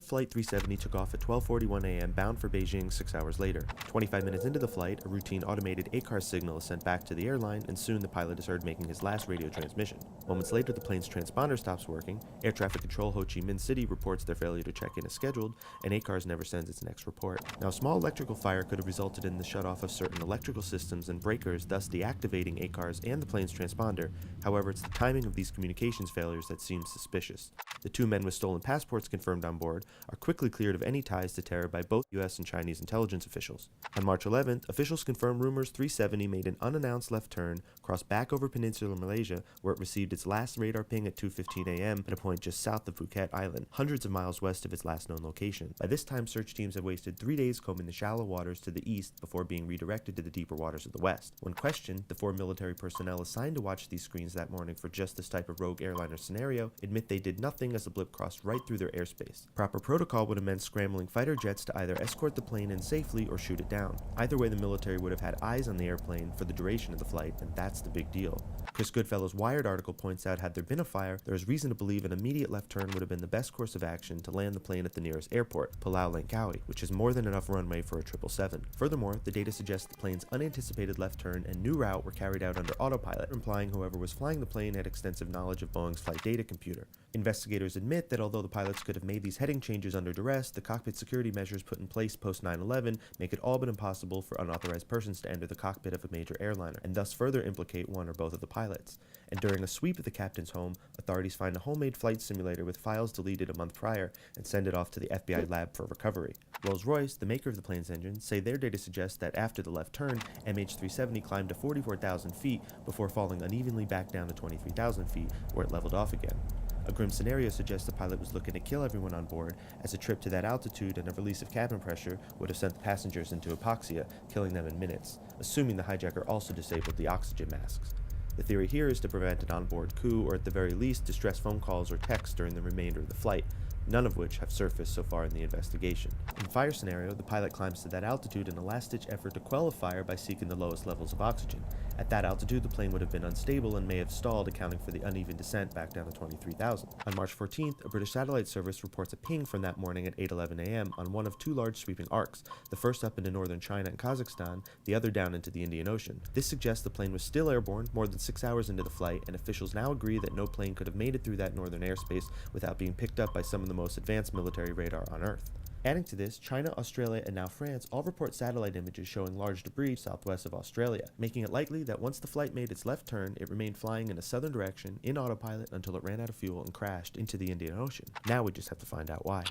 Flight 370 took off at 12:41 a.m. bound for Beijing 6 hours later. 25 minutes into the flight, a routine automated ACARS signal is sent back to the airline, and soon the pilot is heard making his last radio transmission. Moments later, the plane's transponder stops working, air traffic control Ho Chi Minh City reports their failure to check in as scheduled, and ACARS never sends its next report. Now, a small electrical fire could have resulted in the shutoff of certain electrical systems and breakers, thus deactivating ACARS and the plane's transponder. However, it's the timing of these communications failures that seems suspicious. The two men with stolen passports confirmed on board are quickly cleared of any ties to terror by both US and Chinese intelligence officials. On March 11th, officials confirmed rumors 370 made an unannounced left turn, crossed back over peninsular Malaysia, where it received its last radar ping at 2:15 a.m. at a point just south of Phuket Island, hundreds of miles west of its last known location. By this time, search teams had wasted 3 days combing the shallow waters to the east before being redirected to the deeper waters of the west. When questioned, the 4 military personnel assigned to watch these screens that morning for just this type of rogue airliner scenario admit they did nothing as the blip crossed right through their airspace. Proper protocol would have meant scrambling fighter jets to either escort the plane in safely or shoot it down. Either way, the military would have had eyes on the airplane for the duration of the flight, and that's the big deal. Chris Goodfellow's Wired article points out had there been a fire, there is reason to believe an immediate left turn would have been the best course of action to land the plane at the nearest airport, Palau Langkawi, which is more than enough runway for a 777. Furthermore, the data suggests the plane's unanticipated left turn and new route were carried out under autopilot, implying whoever was flying the plane had extensive knowledge of Boeing's flight data computer. Investigators admit that although the pilots could have made these heading changes under duress, the cockpit security measures put in place post 9/11 make it all but impossible for unauthorized persons to enter the cockpit of a major airliner, and thus further implicate one or both of the pilots. And during a sweep of the captain's home, authorities find a homemade flight simulator with files deleted a month prior and send it off to the FBI lab for recovery. Rolls-Royce, the maker of the plane's engine, say their data suggests that after the left turn, MH370 climbed to 44,000 feet before falling unevenly back down to 23,000 feet, where it leveled off again. A grim scenario suggests the pilot was looking to kill everyone on board, as a trip to that altitude and a release of cabin pressure would have sent the passengers into hypoxia, killing them in minutes, assuming the hijacker also disabled the oxygen masks. The theory here is to prevent an onboard coup, or at the very least, distress phone calls or texts during the remainder of the flight, none of which have surfaced so far in the investigation. In the fire scenario, the pilot climbs to that altitude in a last-ditch effort to quell a fire by seeking the lowest levels of oxygen. At that altitude, the plane would have been unstable and may have stalled, accounting for the uneven descent back down to 23,000. On March 14th, a British satellite service reports a ping from that morning at 8:11 a.m. on one of 2 large sweeping arcs, the first up into northern China and Kazakhstan, the other down into the Indian Ocean. This suggests the plane was still airborne more than 6 hours into the flight, and officials now agree that no plane could have made it through that northern airspace without being picked up by some of the most advanced military radar on Earth. Adding to this, China, Australia, and now France all report satellite images showing large debris southwest of Australia, making it likely that once the flight made its left turn, it remained flying in a southern direction in autopilot until it ran out of fuel and crashed into the Indian Ocean. Now we just have to find out why.